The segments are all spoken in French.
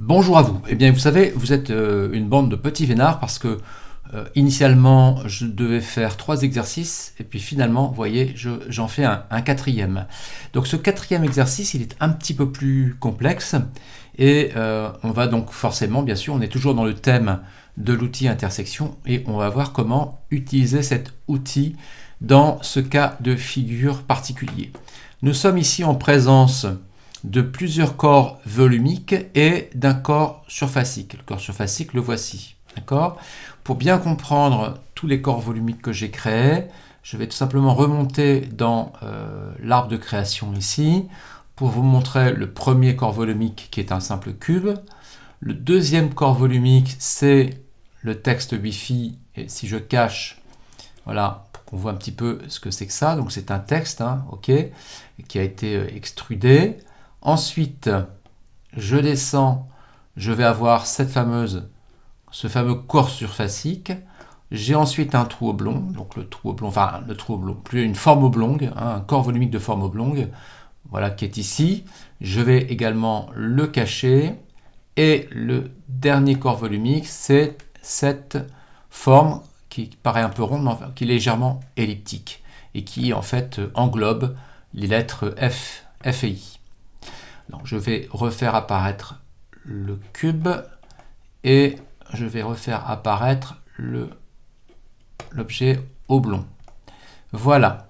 Bonjour à vous. Eh bien, vous savez, vous êtes une bande de petits vénards parce que initialement, je devais faire 3 exercices et puis finalement, vous voyez, j'en fais un quatrième. Donc ce quatrième exercice, il est un petit peu plus complexe et on va donc forcément, bien sûr, on est toujours dans le thème de l'outil intersection et on va voir comment utiliser cet outil dans ce cas de figure particulier. Nous sommes ici en présence de plusieurs corps volumiques et d'un corps surfacique. Le corps surfacique, le voici. D'accord ? Pour bien comprendre tous les corps volumiques que j'ai créés, je vais tout simplement remonter dans l'arbre de création ici pour vous montrer le premier corps volumique qui est un simple cube. Le deuxième corps volumique, c'est le texte Wi-Fi. Et si je cache, voilà, pour qu'on voit un petit peu ce que c'est que ça. Donc c'est un texte, ok, qui a été extrudé. Ensuite, je descends, je vais avoir ce fameux corps surfacique. J'ai ensuite un trou oblong, donc le trou oblong, plus une forme oblongue, un corps volumique de forme oblongue, voilà, qui est ici. Je vais également le cacher. Et le dernier corps volumique, c'est cette forme qui paraît un peu ronde, mais qui est légèrement elliptique et qui en fait englobe les lettres F et I. Donc, je vais refaire apparaître le cube et je vais refaire apparaître l'objet oblong. Voilà.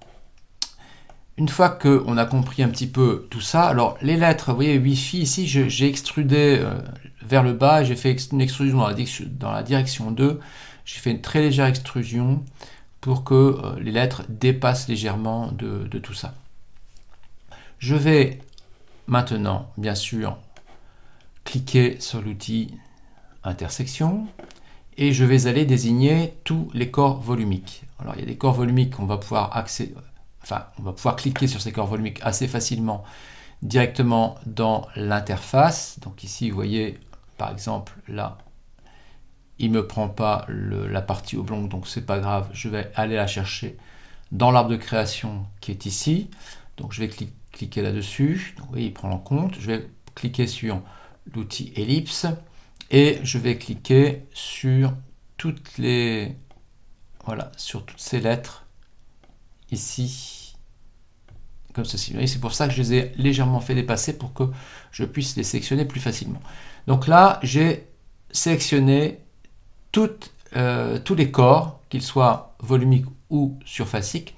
Une fois qu'on a compris un petit peu tout ça, alors les lettres, vous voyez, Wi-Fi, ici, j'ai extrudé vers le bas, j'ai fait une extrusion dans la direction 2, j'ai fait une très légère extrusion pour que les lettres dépassent légèrement de tout ça. Je vais maintenant, bien sûr, cliquer sur l'outil intersection et je vais aller désigner tous les corps volumiques. Alors, il y a des corps volumiques, on va pouvoir cliquer sur ces corps volumiques assez facilement directement dans l'interface. Donc ici, vous voyez, par exemple, là, il ne me prend pas la partie oblongue, donc c'est pas grave, je vais aller la chercher dans l'arbre de création qui est ici. Donc je vais cliquer là-dessus, donc vous voyez, il prend en compte. Je vais cliquer sur l'outil ellipse et je vais cliquer sur toutes ces lettres ici, comme ceci. Et c'est pour ça que je les ai légèrement fait dépasser pour que je puisse les sélectionner plus facilement. Donc là, j'ai sélectionné tous les corps, qu'ils soient volumiques ou surfaciques,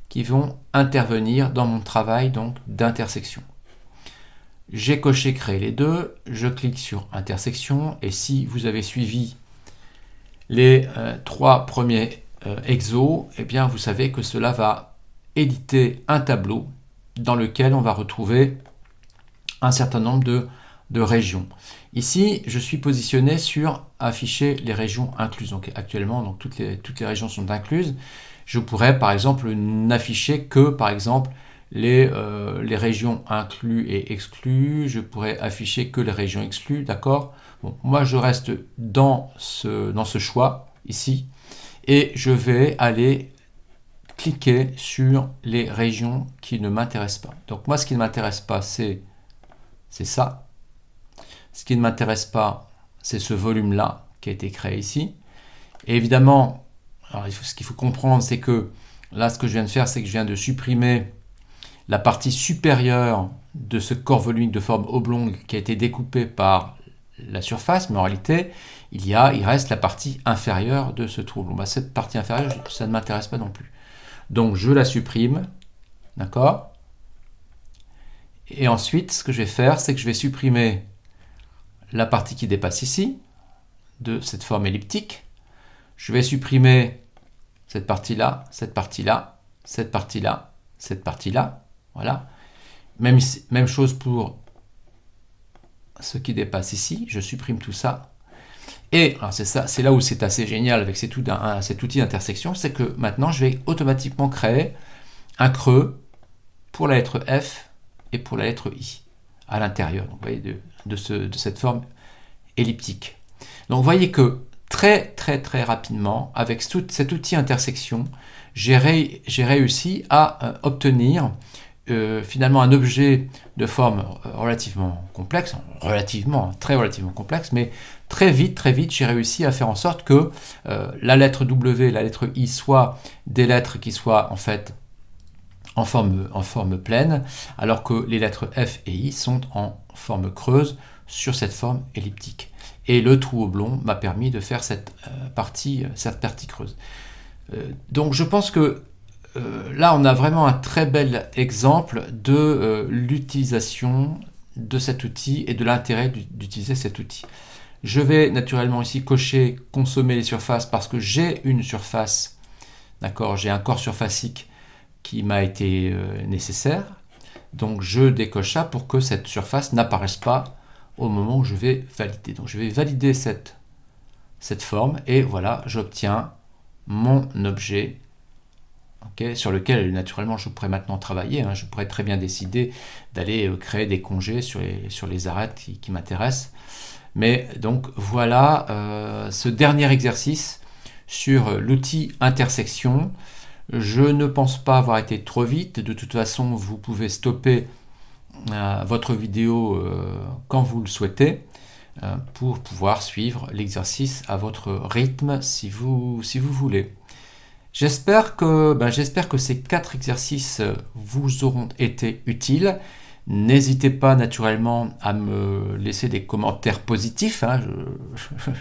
qui vont intervenir dans mon travail d'intersection. J'ai coché créer les deux, je clique sur intersection et si vous avez suivi les 3 premiers exos, eh bien vous savez que cela va éditer un tableau dans lequel on va retrouver un certain nombre de régions. Ici, je suis positionné sur afficher les régions incluses. Donc actuellement, donc, toutes les régions sont incluses. Je pourrais par exemple n'afficher que par exemple les régions incluses et exclues. Je pourrais afficher que les régions exclues, d'accord. Bon, moi je reste dans ce choix ici et je vais aller cliquer sur les régions qui ne m'intéressent pas. Donc moi ce qui ne m'intéresse pas c'est ça. Ce qui ne m'intéresse pas c'est ce volume là qui a été créé ici. Et évidemment, alors, ce qu'il faut comprendre, c'est que là, ce que je viens de faire, c'est que je viens de supprimer la partie supérieure de ce corps volumique de forme oblongue qui a été découpé par la surface, mais en réalité, il reste la partie inférieure de ce trou oblong. Cette partie inférieure, ça ne m'intéresse pas non plus. Donc, je la supprime, d'accord ? Et ensuite, ce que je vais faire, c'est que je vais supprimer la partie qui dépasse ici, de cette forme elliptique. Je vais supprimer cette partie-là, cette partie-là, cette partie-là, cette partie-là. Voilà. Même chose pour ce qui dépasse ici. Je supprime tout ça. Et c'est là où c'est assez génial avec cet outil d'intersection, c'est que maintenant, je vais automatiquement créer un creux pour la lettre F et pour la lettre I à l'intérieur, vous voyez, de cette forme elliptique. Donc, vous voyez que très rapidement, avec cet outil intersection, j'ai réussi à obtenir finalement un objet de forme relativement complexe, très relativement complexe, mais très vite, j'ai réussi à faire en sorte que la lettre W et la lettre I soient des lettres qui soient en fait en forme pleine, alors que les lettres F et I sont en forme creuse sur cette forme elliptique. Et le trou oblong m'a permis de faire cette partie creuse. Donc je pense que là, on a vraiment un très bel exemple de l'utilisation de cet outil et de l'intérêt d'utiliser cet outil. Je vais naturellement ici cocher « Consommer les surfaces » parce que j'ai une surface, d'accord, j'ai un corps surfacique qui m'a été nécessaire. Donc je décoche ça pour que cette surface n'apparaisse pas au moment où je vais valider. Donc je vais valider cette forme et voilà, j'obtiens mon objet sur lequel naturellement je pourrais maintenant travailler. Je pourrais très bien décider d'aller créer des congés sur les arêtes qui m'intéressent. Mais donc voilà ce dernier exercice sur l'outil intersection. Je ne pense pas avoir été trop vite. De toute façon, vous pouvez stopper votre vidéo quand vous le souhaitez pour pouvoir suivre l'exercice à votre rythme si vous voulez. J'espère que ces 4 exercices vous auront été utiles. N'hésitez pas naturellement à me laisser des commentaires positifs.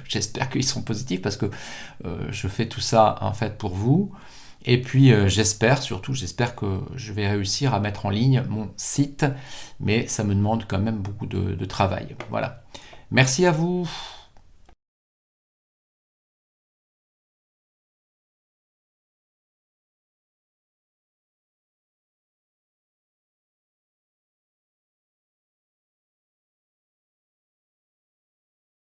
J'espère qu'ils seront positifs parce que je fais tout ça en fait pour vous. Et puis j'espère que je vais réussir à mettre en ligne mon site, mais ça me demande quand même beaucoup de travail. Voilà. Merci à vous.